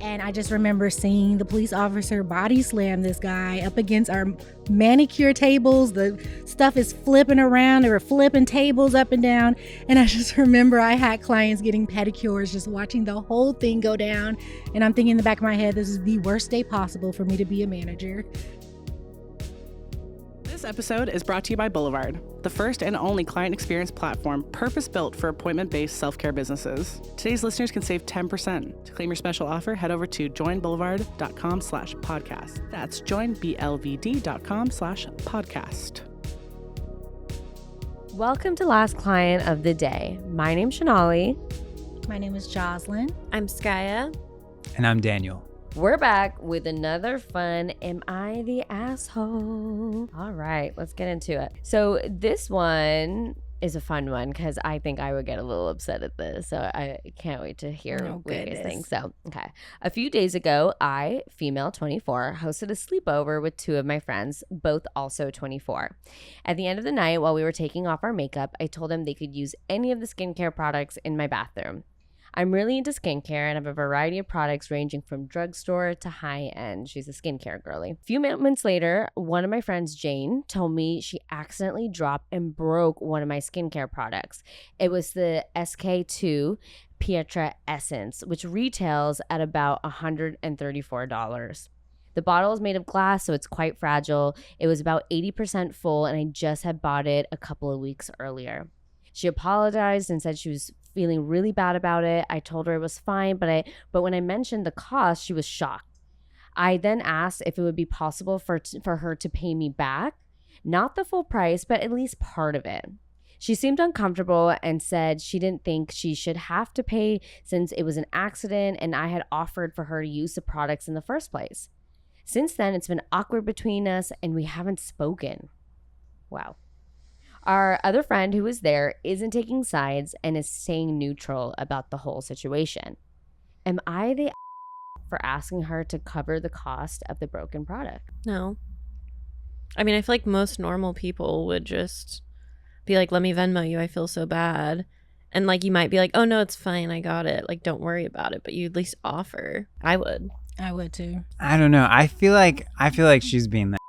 And I just remember seeing the police officer body slam this guy up against our manicure tables. The stuff is flipping around. They were flipping tables up and down. And I just remember I had clients getting pedicures, just watching the whole thing go down. And I'm thinking in the back of my head, this is the worst day possible for me to be a manager. This episode is brought to you by Boulevard, the first and only client experience platform purpose-built for appointment-based self-care businesses. Today's listeners can save 10%. To claim your special offer, head over to joinboulevard.com/podcast. That's joinblvd.com/podcast. Welcome to Last Client of the Day. My name's Shanalie. My name is Jozlyn. I'm Skya. And I'm Daniel. We're back with another fun Am I the Asshole? All right, let's get into it. So this one is a fun one because I think I would get a little upset at this. So I can't wait to hear what you guys think. So, okay. A few days ago, I, female 24, hosted a sleepover with two of my friends, both also 24. At the end of the night, while we were taking off our makeup, I told them they could use any of the skincare products in my bathroom. I'm really into skincare and have a variety of products ranging from drugstore to high-end. She's a skincare girly. A few moments later, one of my friends, Jane, told me she accidentally dropped and broke one of my skincare products. It was the SK2 Pietra Essence, which retails at about $134. The bottle is made of glass, so it's quite fragile. It was about 80% full, and I just had bought it a couple of weeks earlier. She apologized and said she was feeling really bad about it. I told her it was fine, but when I mentioned the cost, she was shocked. I then asked if it would be possible for her to pay me back, not the full price, but at least part of it. She seemed uncomfortable and said she didn't think she should have to pay since it was an accident and I had offered for her to use the products in the first place. Since then, it's been awkward between us and we haven't spoken. Wow. Our other friend who was there isn't taking sides and is staying neutral about the whole situation. Am I the for asking her to cover the cost of the broken product? No. I mean, I feel like most normal people would just be like, let me Venmo you. I feel so bad. And like, you might be like, oh no, it's fine. I got it. Like, don't worry about it. But you at least offer. I would. I would too. I don't know. I feel like she's being that.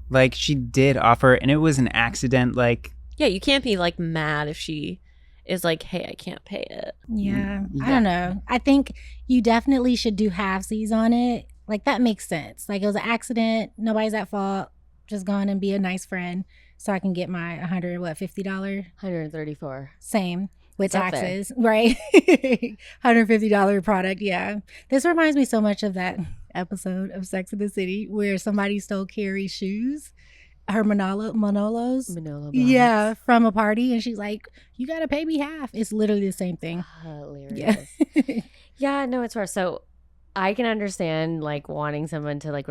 Like, she did offer, and it was an accident. Like, yeah, you can't be like mad if she is like, hey, I can't pay it. Yeah, I don't know. I think you definitely should do halvesies on it. Like, that makes sense. Like, it was an accident. Nobody's at fault. Just go on and be a nice friend so I can get my $50? $134. Same. With It's up taxes, right? $150 product, yeah. This reminds me so much of that episode of Sex and the City where somebody stole Carrie's shoes, her Manolos. Yeah, from a party. And she's like, you got to pay me half. It's literally the same thing. Hilarious. Yeah, no, it's worse. So I can understand like wanting someone to like,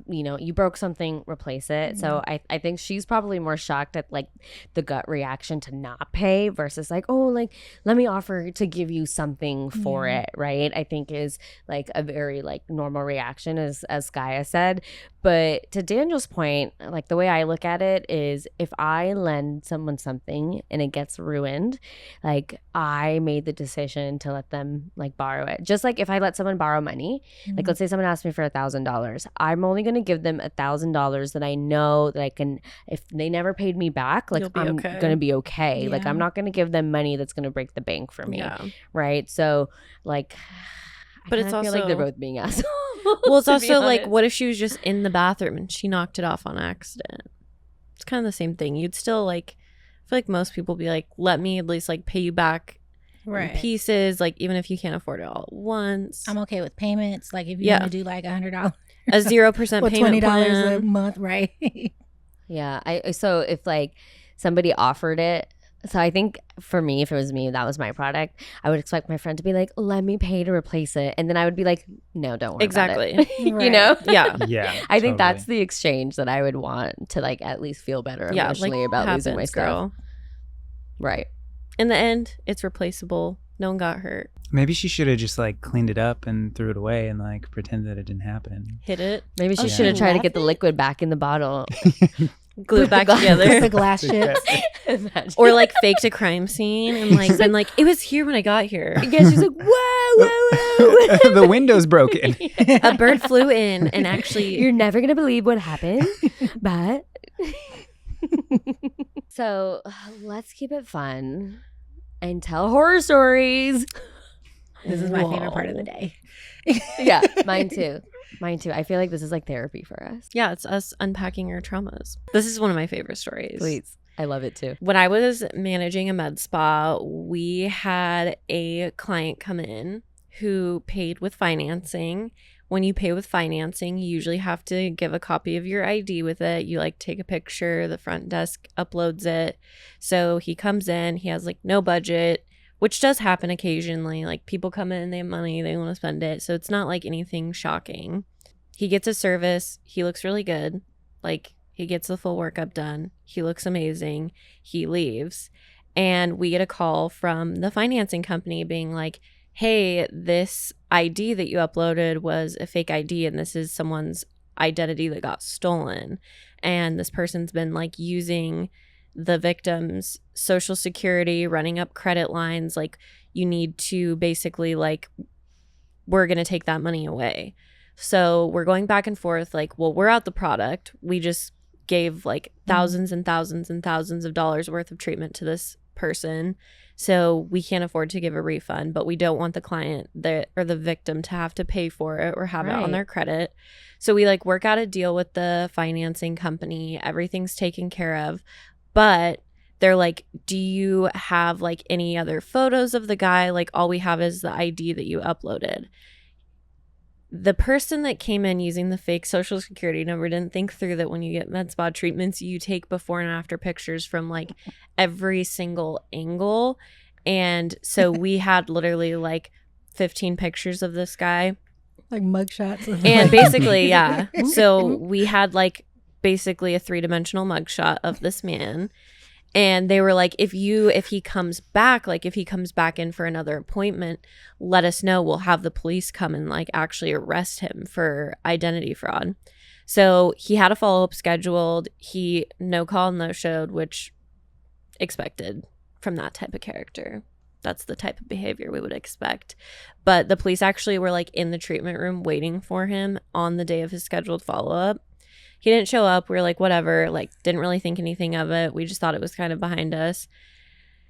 you broke something, replace it. So I think she's probably more shocked at like the gut reaction to not pay versus like, oh, like, let me offer to give you something for it. Right. I think is like a very like normal reaction as Skya said. But to Daniel's point, like the way I look at it is if I lend someone something and it gets ruined, like I made the decision to let them like borrow it. Just like if I let someone borrow money, like let's say someone asked me for $1,000, I'm only going to give them $1,000 that I know that I can, if they never paid me back, like I'm going to be okay. Yeah. Like I'm not going to give them money that's going to break the bank for me. Yeah. Right. So like, but it's also feel like they're both being assholes. Well, it's also like, what if she was just in the bathroom and she knocked it off on accident? It's kind of the same thing. You'd still like, I feel like most people be like, let me at least like pay you back in pieces, like even if you can't afford it all at once. I'm okay with payments. Like if you want to do like $100, a 0% payment $20 a month, right? Yeah. So if like somebody offered it, so I think for me, if it was me, that was my product, I would expect my friend to be like, let me pay to replace it. And then I would be like, no, don't worry about it. You know? Yeah. Yeah. I think that's the exchange that I would want to like at least feel better emotionally about losing my stuff. Right. In the end, it's replaceable. No one got hurt. Maybe she should have just like cleaned it up and threw it away and like pretended that it didn't happen. Hit it. Maybe she should have tried to get the liquid back in the bottle. Glue it back together. The glass chips. Or like faked a crime scene and like been like, it was here when I got here. Yeah, she's like, whoa, The window's broken. A bird flew in and actually... You're never going to believe what happened, but... So let's keep it fun and tell horror stories. This is my favorite part of the day. Yeah, mine too. Mine too. I feel like this is like therapy for us. Yeah, it's us unpacking our traumas. This is one of my favorite stories. Please. I love it too. When I was managing a med spa, we had a client come in who paid with financing. When you pay with financing, you usually have to give a copy of your ID with it. You like take a picture, the front desk uploads it. So he comes in, he has like no budget, which does happen occasionally. Like people come in, they have money, they want to spend it. So it's not like anything shocking. He gets a service. He looks really good. Like he gets the full workup done. He looks amazing. He leaves. And we get a call from the financing company being like, hey, this ID that you uploaded was a fake ID and this is someone's identity that got stolen. And this person's been like using the victim's social security, running up credit lines. Like you need to basically like, we're going to take that money away. So we're going back and forth like, well, we're out the product. We just gave like thousands and thousands and thousands of dollars worth of treatment to this person. So we can't afford to give a refund, but we don't want the client or the victim to have to pay for it or have it on their credit. So we like work out a deal with the financing company. Everything's taken care of. But they're like, do you have like any other photos of the guy? Like all we have is the ID that you uploaded. The person that came in using the fake social security number didn't think through that when you get med spa treatments, you take before and after pictures from like every single angle. And so we had literally like 15 pictures of this guy. Like mugshots. And basically, yeah. So we had like basically a 3-dimensional mugshot of this man. And they were like, if he comes back, like if he comes back in for another appointment, let us know. We'll have the police come and like actually arrest him for identity fraud. So he had a follow-up scheduled. He no call, no showed, which expected from that type of character. That's the type of behavior we would expect. But the police actually were like in the treatment room waiting for him on the day of his scheduled follow-up. He didn't show up. We were like, whatever, like didn't really think anything of it. We just thought it was kind of behind us.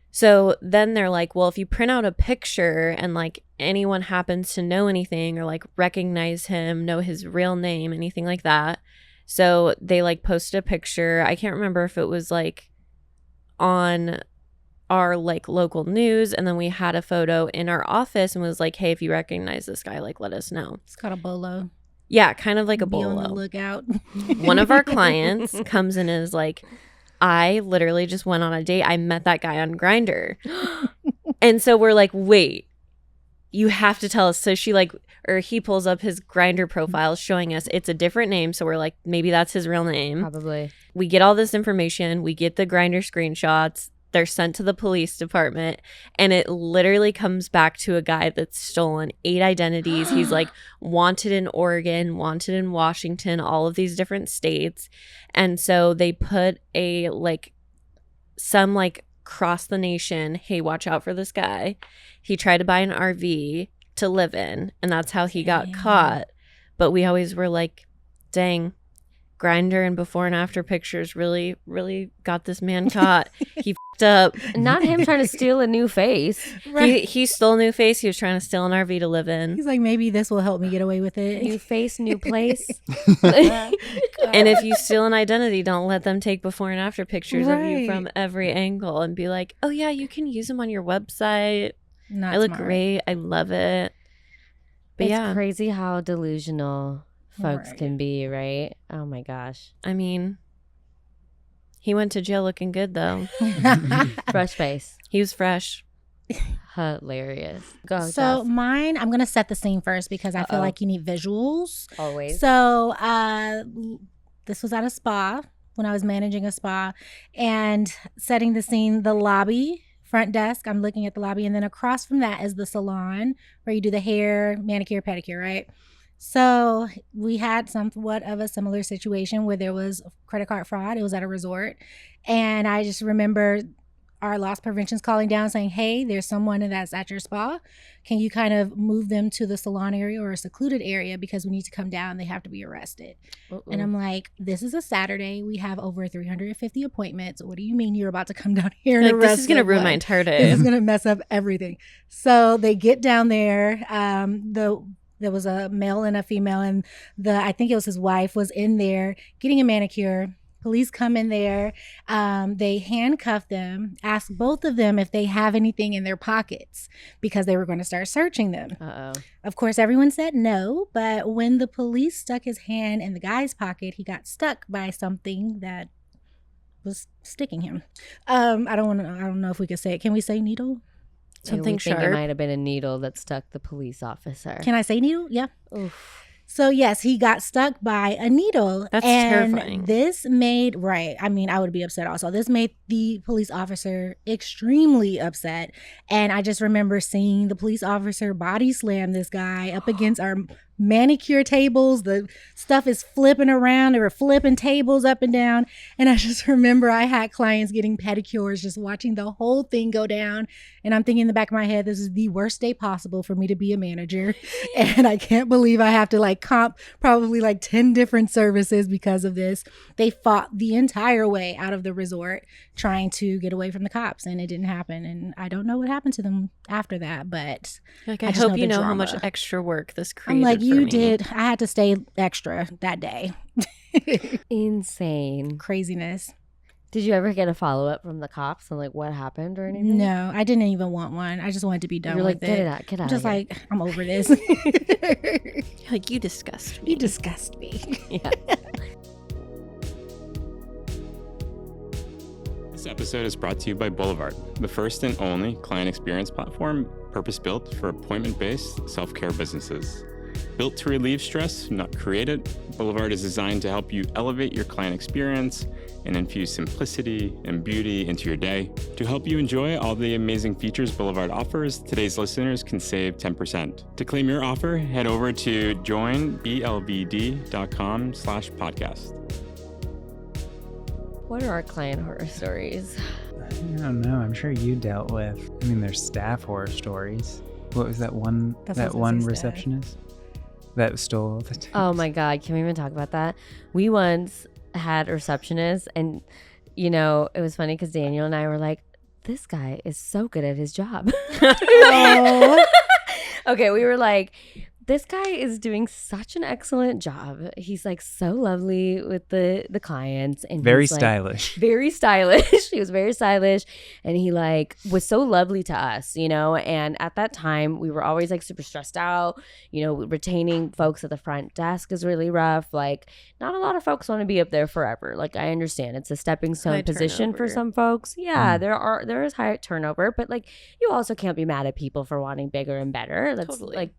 So then they're like, well, if you print out a picture and like anyone happens to know anything or like recognize him, know his real name, anything like that. So they like posted a picture. I can't remember if it was like on our like local news. And then we had a photo in our office and was like, hey, if you recognize this guy, like let us know. It's got a bolo. Yeah, kind of like a Be bolo. on the lookout. One of our clients comes in and is like, I literally just went on a date. I met that guy on Grindr. And so we're like, wait, you have to tell us. So he pulls up his Grindr profile showing us it's a different name. So we're like, maybe that's his real name. Probably. We get all this information. We get the Grindr screenshots. They're sent to the police department, and it literally comes back to a guy that's stolen 8 identities. He's like wanted in Oregon, wanted in Washington, all of these different states. And so they put a like some like cross the nation, hey, watch out for this guy. He tried to buy an RV to live in, and that's how he got caught. But we always were like, dang, Grindr and before and after pictures really, really got this man caught. He f***ed up. Not him trying to steal a new face. Right. He stole a new face. He was trying to steal an RV to live in. He's like, maybe this will help me get away with it. New face, new place. And if you steal an identity, don't let them take before and after pictures of you Right. from every angle and be like, oh yeah, you can use them on your website. Not I look smart. great. I love it. But It's yeah, crazy how delusional folks Right. can be, right? Oh my gosh. I mean, he went to jail looking good though. Fresh face. He was fresh. Hilarious. Go, So Jess. mine, I'm gonna set the scene first because I feel Uh-oh. like you need visuals. Always. So this was at a spa when I was managing a spa, and setting the scene, the lobby, front desk. I'm looking at the lobby, and then across from that is the salon where you do the hair, manicure, pedicure, right? So we had somewhat of a similar situation where there was credit card fraud. It was at a resort, and I just remember our loss prevention's calling down saying, hey, there's someone that's at your spa. Can you kind of move them to the salon area or a secluded area because we need to come down. They have to be arrested. And I'm like, this is a Saturday. We have over 350 appointments. What do you mean you're about to come down here and arrest This is going to ruin my entire day. This is going to mess up everything. So they get down there. There was a male and a female, and I think it was his wife was in there getting a manicure. Police come in there. They handcuff them, ask both of them if they have anything in their pockets because they were going to start searching them. Of course, everyone said no, but when the police stuck his hand in the guy's pocket, he got stuck by something that was sticking him. I don't know if we could say it. Can we say needle? Something sharp. It might have been a needle that stuck the police officer. Can I say needle? Yeah. Oof. So yes, he got stuck by a needle. That's terrifying. This made, I would be upset also. This made the police officer extremely upset. And I just remember seeing the police officer body slam this guy up against our manicure tables. The stuff is flipping around. They were flipping tables up and down. And I just remember I had clients getting pedicures, just watching the whole thing go down. And I'm thinking in the back of my head, this is the worst day possible for me to be a manager. And I can't believe I have to comp probably 10 different services because of this. They fought the entire way out of the resort trying to get away from the cops, and it didn't happen. And I don't know what happened to them after that, but I hope you know how much extra work this created. I'm like, you did. I had to stay extra that day. Insane. Craziness. Did you ever get a follow-up from the cops on what happened or anything? No, I didn't even want one. I just wanted to be done with it. Get it out. Get out. Just I'm over this. You disgust me. You disgust me. Yeah. This episode is brought to you by Boulevard, the first and only client experience platform purpose-built for appointment-based self-care businesses. Built to relieve stress, not create it, Boulevard is designed to help you elevate your client experience and infuse simplicity and beauty into your day. To help you enjoy all the amazing features Boulevard offers, today's listeners can save 10%. To claim your offer, head over to joinblvd.com/podcast. What are our client horror stories? I don't know. I'm sure you dealt with. There's staff horror stories. What was that one? That one receptionist that stole the tips? Oh my God! Can we even talk about that? We once had a receptionist, and it was funny because Daniel and I were like, "This guy is so good at his job." Okay, we were like, this guy is doing such an excellent job. He's so lovely with the clients, and very stylish. Very stylish. He was very stylish, and he was so lovely to us, And at that time, we were always super stressed out. Retaining folks at the front desk is really rough. Not a lot of folks want to be up there forever. I understand it's a stepping stone position for some folks. Yeah, there is high turnover, but you also can't be mad at people for wanting bigger and better. That's totally.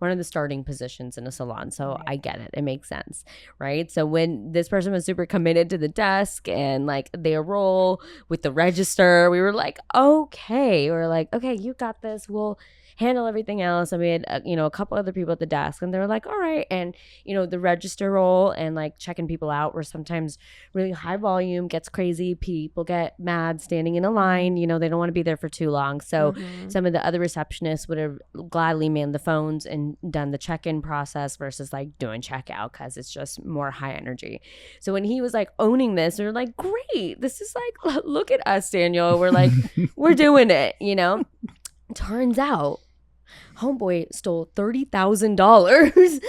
One of the starting positions in a salon. So I get it. It makes sense. Right. So when this person was super committed to the desk and their role with the register, we were okay. Okay, you got this. We'll handle everything else. And we had, a couple other people at the desk, and they were all right. And, the register role and checking people out were sometimes really high volume, gets crazy. People get mad standing in a line. They don't want to be there for too long. So some of the other receptionists would have gladly manned the phones and done the check-in process versus doing checkout because it's just more high energy. So when he was owning this, we were great. This is look at us, Daniel. We're we're doing it, Turns out homeboy stole $30,000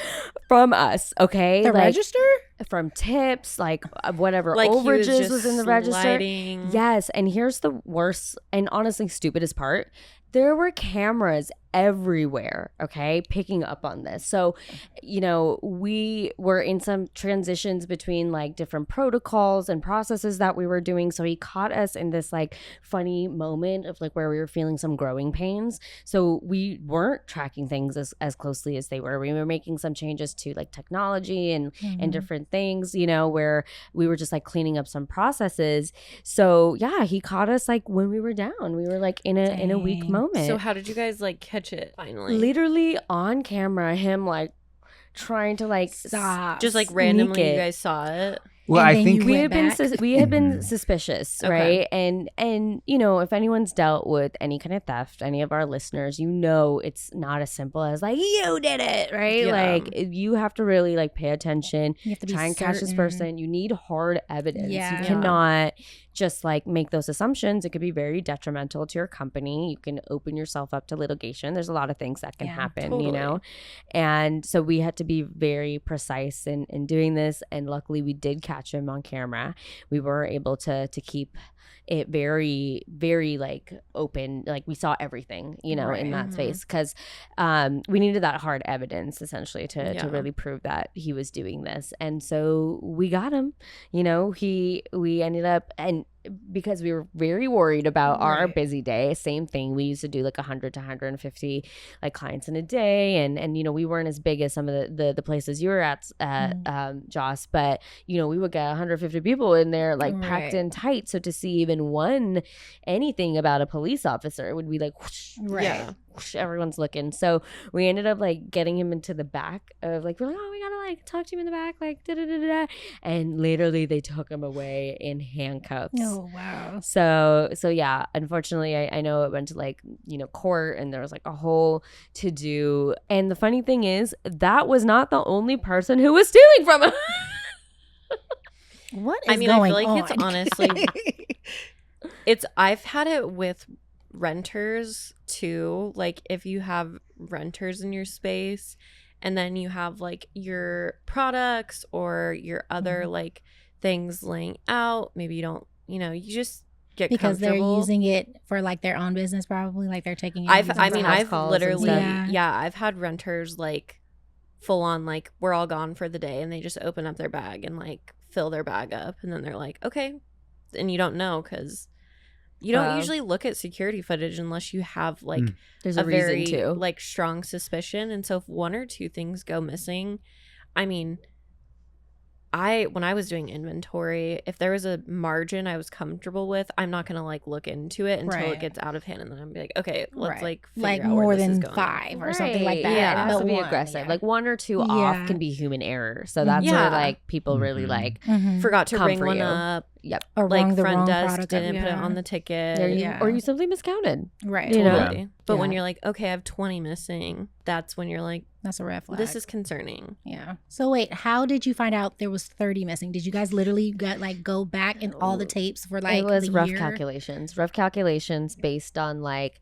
from us. Okay, the register, from tips, whatever overages was in the register. Yes, and here's the worst and honestly stupidest part: there were cameras everywhere, okay, picking up on this. So, we were in some transitions between different protocols and processes that we were doing. So he caught us in this funny moment of where we were feeling some growing pains. So we weren't tracking things as closely as they were. We were making some changes to technology and different things, where we were just cleaning up some processes. So yeah, he caught us when we were down. We were in a weak moment. So how did you guys catch it finally? Literally on camera, him trying to stop. Just randomly you guys saw it. Well, I think we had been suspicious, right? And if anyone's dealt with any kind of theft, any of our listeners, it's not as simple as like you did it, right? Yeah. Like you have to really like pay attention, You have to try and catch this person. You need hard evidence. Yeah. You cannot just like make those assumptions. It could be very detrimental to your company. You can open yourself up to litigation. There's a lot of things that can happen, totally. And so we had to be very precise in doing this, and luckily we did catch him on camera. We were able to keep it very, very like open, like we saw everything, in that space, because we needed that hard evidence essentially to really prove that he was doing this. And so we got him. We ended up, and because we were very worried about our busy day, same thing, we used to do like 100 to 150 like clients in a day, and we weren't as big as some of the places you were at Joss, but we would get 150 people in there like packed in tight. So to see even anything about a police officer would be like whoosh, whoosh, everyone's looking. So we ended up like getting him into the back of like, we're like, oh, we gotta like talk to him in the back, like da da da da, and literally they took him away in handcuffs. Oh wow. So yeah, unfortunately I know it went to like court, and there was like a whole to do. And the funny thing is that was not the only person who was stealing from him. What is going I feel like on? it's honestly I've had it with renters too. Like if you have renters in your space, and then you have like your products or your other like things laying out, maybe you don't, you just get because they're comfortable. using it for like their own business, probably like they're taking it. I've calls literally and stuff. I've had renters like full on like we're all gone for the day, and they just open up their bag and like fill their bag up, and then they're like, okay, and you don't know because you don't usually look at security footage unless you have like there's a a reason very to like strong suspicion. And so if one or two things go missing, when I was doing inventory, if there was a margin I was comfortable with, I'm not gonna like look into it until it gets out of hand, and then I'm be like, okay, let's like figure out more where this than is going. 5 or something like that. Yeah, it has But to be one, aggressive. yeah. Like 1 or 2 off can be human error. So that's Yeah. where like people really like Forgot to come ring for one you. up. Yep. Or Like the front wrong desk product. didn't put it on the ticket. Or you simply miscounted. Right. You know? Totally. But when Yeah. you're like, okay, I have 20 missing, that's when you're like, That's a red flag. this is concerning. Yeah. So wait, how did you find out there was 30 missing? Did you guys literally go back in all the tapes for like it was the rough year? calculations based on like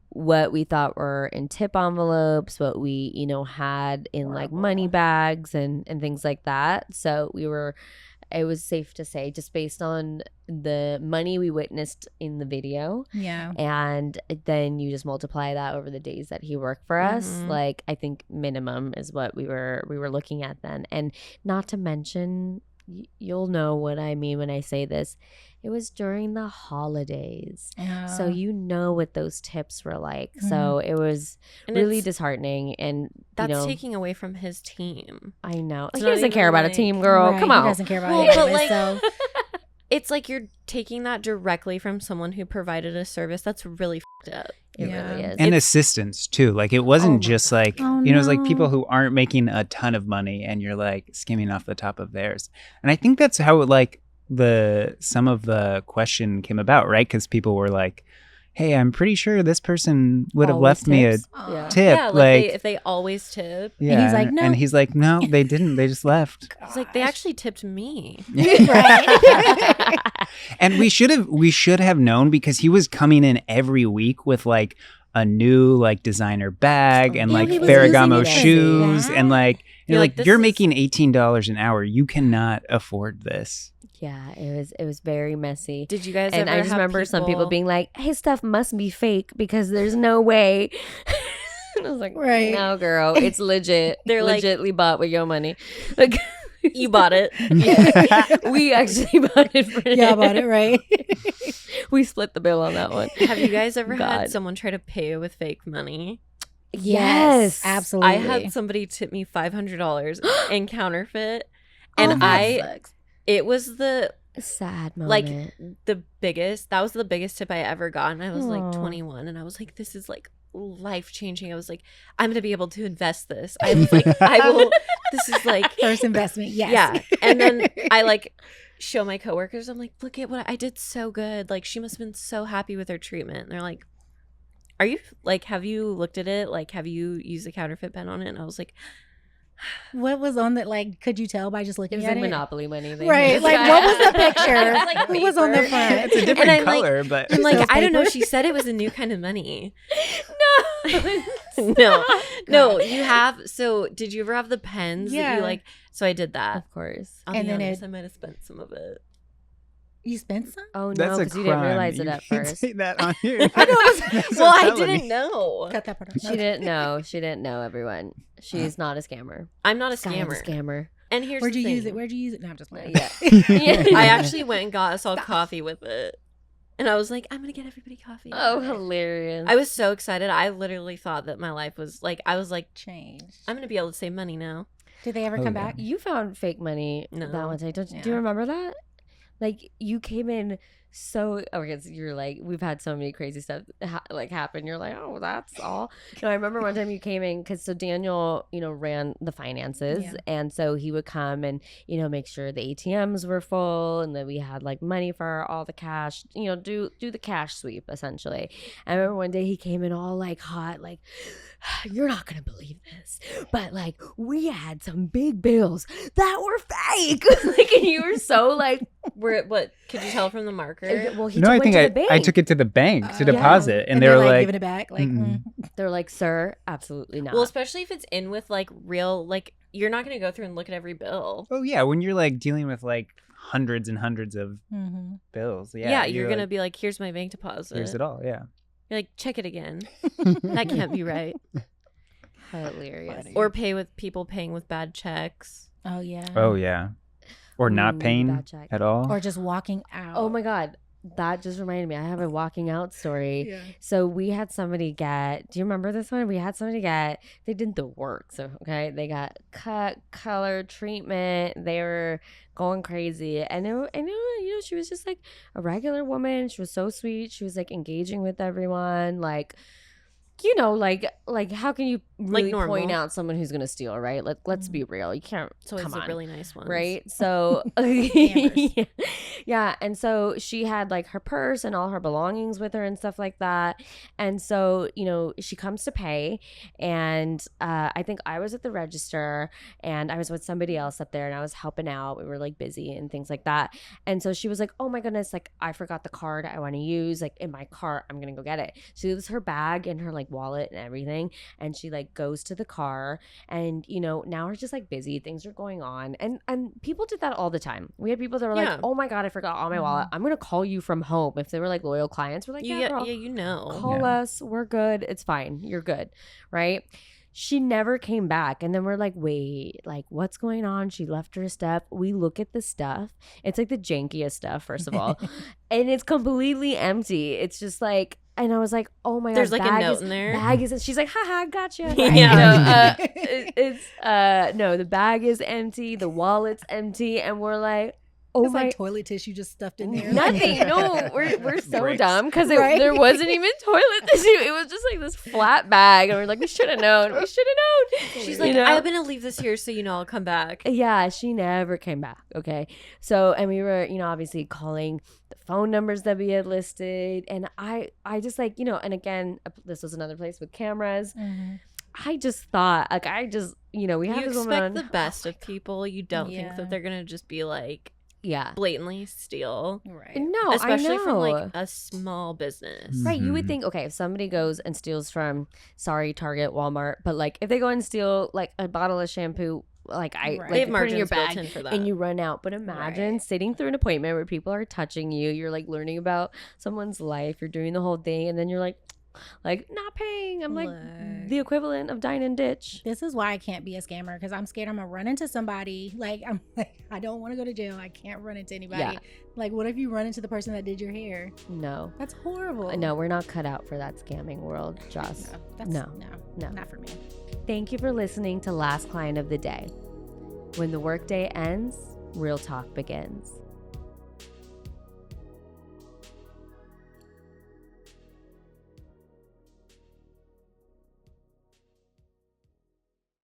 what we thought were in tip envelopes, what we had in like money bags and things like that. So it was safe to say, just based on the money we witnessed in the video, and then you just multiply that over the days that he worked for us, like I think minimum is what we were looking at then. And not to mention, you'll know what I mean when I say this, it was during the holidays, so what those tips were like. So it was really disheartening, and that's taking away from his team. I know It's he not doesn't even care about a like- team, girl. Right, Come he on. doesn't care about Well, any but of like- it, so It's like you're taking that directly from someone who provided a service. That's really f***ed up. It really is. And assistance too. Like it wasn't just like God. it was like no. people who aren't making a ton of money, and you're like skimming off the top of theirs. And I think that's how like some of the question came about, right? Because people were like, hey, I'm pretty sure this person would have Always left me a tips? Yeah. tip. Yeah, like if they always tip. Yeah, And he's like, no. And he's like, no, they didn't. They just left. It's like they actually tipped me. And we should have known, because he was coming in every week with like a new like designer bag and like he was Ferragamo using it as shoes, that. and like you're like, this you're is- making $18 an hour. You cannot afford this. Yeah, it was very messy. Did you guys And ever I just have remember some people being like, his stuff must be fake because there's no way. And I was like, Right. no, girl, it's legit. They're like- legitly bought with your money. Like, you bought it. we actually bought it for him. Yeah, I bought it, right? We split the bill on that one. Have you guys ever God. had someone try to pay you with fake money? Yes, absolutely. I had somebody tip me $500 in counterfeit, Oh, and that sucks. it was the sad moment. like that was the biggest tip I ever got, and I was like Aw. 21, and I was like, this is like life changing. I was like, I'm gonna be able to invest this. I was like, I will. This is like first investment. Yes. Yeah. And then I like show my coworkers. I'm like, look at what I did, so good. Like, she must have been so happy with her treatment. And they're like, are you like, have you looked at it? Like, have you used a counterfeit pen on it? And I was like, what was on that? Like, could you tell by just It looking was at like it? Monopoly money. Right. Like, what was the picture? Like Who was on the paper. front? It's a different I'm color, like, but I'm like, Still I don't know. paper? She said it was a new kind of money. No. No, you have. So did you ever have the pens that Yeah. you like? So I did that. Of course. I'll And be then honest, it- I might have spent some of it. You spent some? Oh, no, that's a because crime. you didn't realize it You at can't first. say that on here. I know. That's a Well, I felony. didn't know. Cut that part out. She didn't know. She didn't know, everyone. She's not a scammer. I'm not a Skya's scammer. scammer. And here's Where'd the you thing. use it? Where'd you use it? No, I'm just playing. Yeah. I actually went and got us all coffee with it. And I was like, I'm going to get everybody coffee. Oh, hilarious. I was so excited. I literally thought that my life was like, I was like, Changed. I'm going to be able to save money now. Did they ever Oh, come yeah. back? You found fake money No. that one day. Do Yeah. you remember that? Like, you came in so, you're like, we've had so many crazy stuff happen. You're like, oh, that's all. No, I remember one time you came in because so Daniel, ran the finances. Yeah. And so he would come and, make sure the ATMs were full and that we had like money for all the cash, do the cash sweep essentially. I remember one day he came in all like hot, like, you're not going to believe this, but like we had some big bills that were fake. Like, and you were so like, What could you tell from the marker? well, he No, I went think to the I bank. took it to the bank to Yeah. deposit, and they they're were like, giving it back. Like, Mm-mm. They're like, sir, absolutely not. Well, especially if it's in with like real, like you're not going to go through and look at every bill. oh yeah, when you're like dealing with like hundreds and hundreds of mm-hmm. bills, Yeah, you're you're going to like, be like, here's my bank deposit. here's it all, yeah. You're like, check it again. That can't be right. hilarious. Funny. Or pay with people paying with bad checks. Oh yeah. Oh yeah, or not Ooh, paying bad check. at all. Or just walking out. Oh my God. That just reminded me. I have a walking out story. Yeah. So we had somebody get, do you remember this one? We had somebody get, they did the work. So, okay, they got cut, color, treatment. They were going crazy. And I know, she was just like a regular woman. She was so sweet. She was like engaging with everyone. Like, like how can you really normal. point out someone who's going to steal, right? Let's be real. You can't, It's always come the on. really nice ones. Right. So Scammers. yeah. And so she had like her purse and all her belongings with her and stuff like that. And so, she comes to pay, and I think I was at the register and I was with somebody else up there and I was helping out. We were like busy and things like that. And so she was like, oh my goodness, like I forgot the card I want to use, like in my cart, I'm going to go get it. So it was her bag and her like wallet and everything. And she like goes to the car, and now we're just like busy, things are going on, and people did that all the time. We had people that were Yeah. like, oh my God, I forgot all my wallet, I'm gonna call you from home. If they were like loyal clients, we're like, yeah, girl, call Yeah. us, we're good, it's fine, you're good, right? She never came back. And then we're like, wait, like what's going on? She left her stuff. We look at the stuff. It's like the jankiest stuff, first of all. And it's completely empty. It's just like, and I was like, oh my God. There's like a bag note is- in there. Bag is, she's like, haha, gotcha. Yeah. No, the bag is empty. The wallet's empty. And we're like, oh It's my like toilet tissue just stuffed in there. Nothing. No, we're so Breaks. dumb because Right? there wasn't even toilet tissue. It was just like this flat bag, and we're like, we should have known. We should have known. She's like, I'm going to leave this here so I'll come back. Yeah, she never came back. Okay, so and we were, obviously calling the phone numbers that we had listed, and I just like, and again, this was another place with cameras. Mhm. I just thought, like, we have You this woman on. expect the best of people. You don't think Yeah. that they're going to just be like Yeah. blatantly steal. Right. No, Especially I know. from like a small business. Right, you would Mhm. think, okay, if somebody goes and steals from, Target, Walmart, but like if they go and steal like a bottle of shampoo, like Right. like They have you put it in your margins built bag in for that. and you run out. But imagine Right. sitting through an appointment where people are touching you, you're like learning about someone's life, you're doing the whole thing, and then you're like not paying. I'm like Look. the equivalent of dine and ditch. This is why I can't be a scammer, because I'm scared I'm gonna run into somebody. Like I'm like, I don't want to go to jail. I can't run into anybody. Yeah. Like, what if you run into the person that did your hair? No. That's horrible. No, we're not cut out for that scamming world, Joss. No, that's, No. no, not for me. Thank you for listening to Last Client of the Day. When the workday ends, real talk begins.